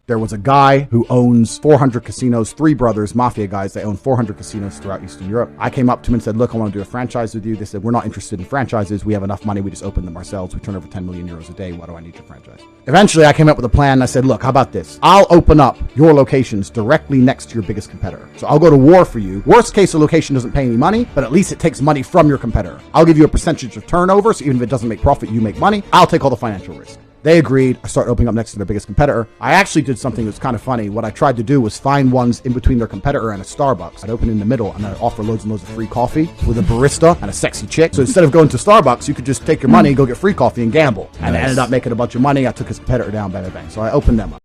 There was a guy who owns 400 casinos, 3 brothers, mafia guys. They own 400 casinos throughout Eastern Europe. I came up to him and said, look, I want to do a franchise with you. They said, we're not interested in franchises. We have enough money. We just open them ourselves. We turn over 10 million euros a day. Why do I need your franchise? Eventually, I came up with a plan. I said, look, how about this? I'll open up your locations directly next to your biggest competitor. So I'll go to war for you. Worst case, the location doesn't pay any money, but at least it takes money from your competitor. I'll give you a percentage of turnover. So even if it doesn't make profit, you make money. I'll take all the financial risk. They agreed. I started opening up next to their biggest competitor. I actually did something that's kind of funny. What I tried to do was find ones in between their competitor and a Starbucks. I'd open in the middle and I'd offer loads and loads of free coffee with a barista and a sexy chick. So instead of going to Starbucks, you could just take your money, go get free coffee and gamble. And I ended up making a bunch of money. I took his competitor down, bang, bang, bang. So I opened them up.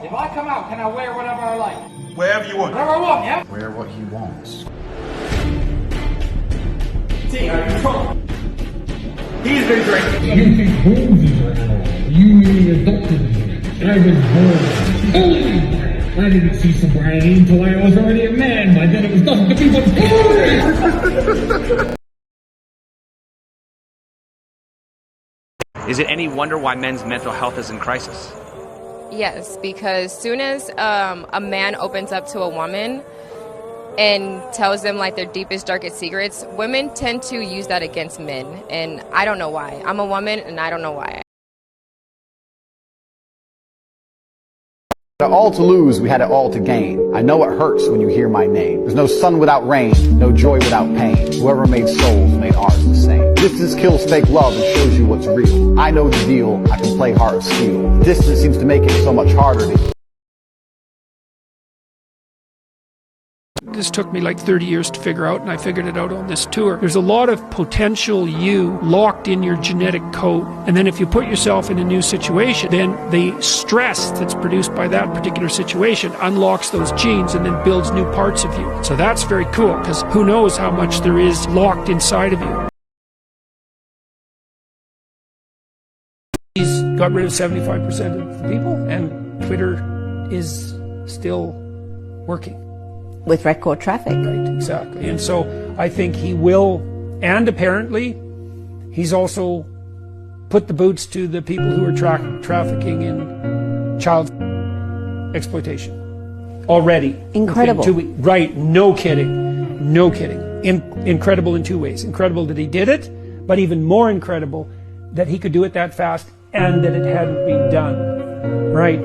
If I come out, can I wear whatever I like? Wherever you want. Whatever I want, yeah? Wear what he wants. T, are you drunk? He's been drinking. You think Holmes is wrong? You really adopted me. I was born. Oh, I didn't see sobriety until I was already a man. By then it was nothing to be but Is it any wonder why men's mental health is in crisis? Yes, because soon as a man opens up to a woman and tells them like their deepest, darkest secrets, women tend to use that against men. And I don't know why. I'm a woman and I don't know why. We had it all to lose, we had it all to gain. I know it hurts when you hear my name. There's no sun without rain, no joy without pain. Whoever made souls made ours the same. Distance kills fake love and shows you what's real. I know the deal, I can play hard steel. Distance seems to make it so much harder to... This took me like 30 years to figure out, and I figured it out on this tour. There's a lot of potential you locked in your genetic code, and then if you put yourself in a new situation, then the stress that's produced by that particular situation unlocks those genes and then builds new parts of you. So that's very cool, because who knows how much there is locked inside of you. He's got rid of 75% of the people, and Twitter is still working. With record traffic. Right, exactly. And so I think he will, and apparently he's also put the boots to the people who are trafficking in child exploitation already. Incredible. Right, no kidding. No kidding. Incredible in 2 ways. Incredible that he did it, but even more incredible that he could do it that fast and that it hadn't been done. Right.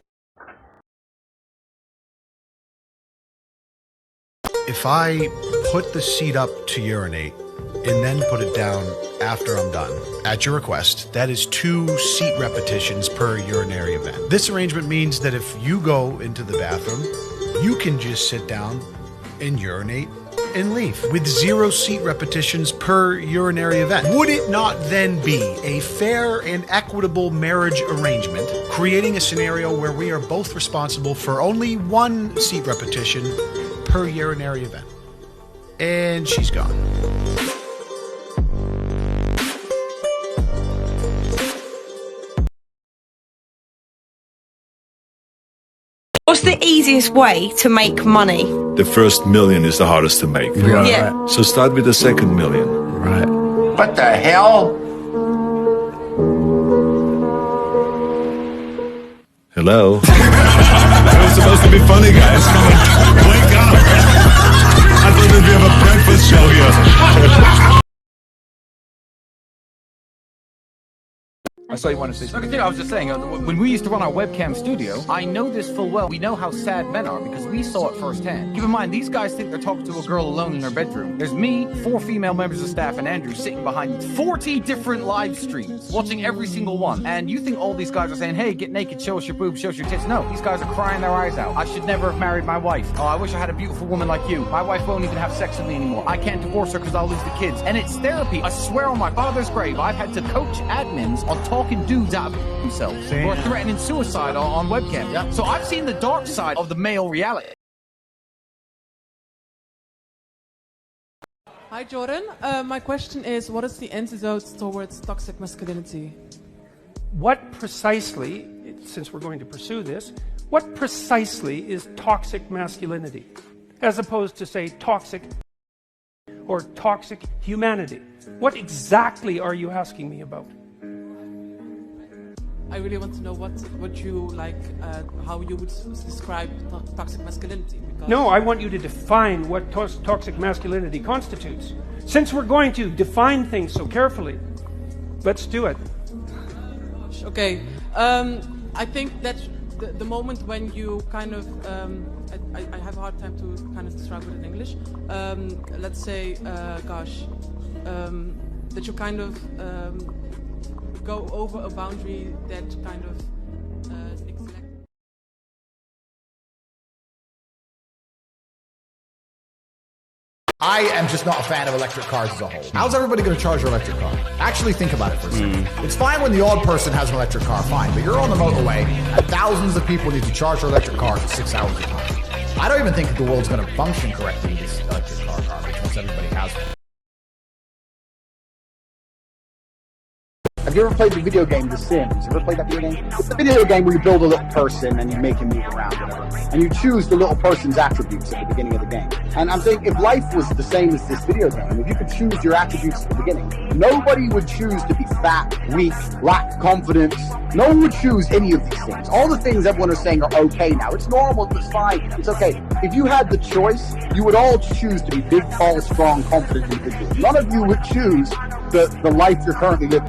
If I put the seat up to urinate and then put it down after I'm done, at your request, that is 2 seat repetitions per urinary event. This arrangement means that if you go into the bathroom, you can just sit down and urinate and leave with 0 seat repetitions per urinary event. Would it not then be a fair and equitable marriage arrangement, creating a scenario where we are both responsible for only 1 seat repetition per urinary event? And she's gone. What's the easiest way to make money? The first million is the hardest to make. Yeah. So start with the second million. Right. What the hell? Hello? That was supposed to be funny, guys. Wake up! I thought we'd have a breakfast show here. I saw you wanted to say. Look, I was just saying, when we used to run our webcam studio, I know this full well. We know how sad men are because we saw it firsthand. Keep in mind, these guys think they're talking to a girl alone in her bedroom. There's me, 4 female members of staff, and Andrew sitting behind 40 different live streams, watching every single one. And you think all these guys are saying, hey, get naked, show us your boobs, show us your tits. No, these guys are crying their eyes out. I should never have married my wife. Oh, I wish I had a beautiful woman like you. My wife won't even have sex with me anymore. I can't divorce her because I'll lose the kids. And it's therapy. I swear on my father's grave, I've had to coach admins on talking dudes out of themselves or threatening suicide on webcam. Yeah. So I've seen the dark side of the male reality. Hi Jordan, my question is, what is the antidote towards toxic masculinity? What precisely, since we're going to pursue this, what precisely is toxic masculinity? As opposed to, say, toxic or toxic humanity. What exactly are you asking me about? I really want to know what you like, how you would describe toxic masculinity. Because No, I want you to define what toxic masculinity constitutes. Since we're going to define things so carefully, let's do it. Okay, I think that the moment when you kind of, I have a hard time to kind of describe it in English. Let's say, that you kind of go over a boundary that kind of neglect. I am just not a fan of electric cars as a whole. How's everybody going to charge their electric car? Actually think about it for a second. It's fine when the odd person has an electric car, fine, but you're on the motorway and thousands of people need to charge their electric car for 6 hours a time. I don't even think that the world's going to function correctly with this electric car garbage once everybody has one. Have you ever played the video game The Sims? You ever played that video game? It's the video game where you build a little person and you make him move around, whatever. And you choose the little person's attributes at the beginning of the game. And I'm saying, if life was the same as this video game, if you could choose your attributes at the beginning, nobody would choose to be fat, weak, lack confidence. No one would choose any of these things. All the things everyone is saying are okay now. It's normal, it's fine, it's okay. If you had the choice, you would all choose to be big, tall, strong, confident individuals. None of you would choose the life you're currently living.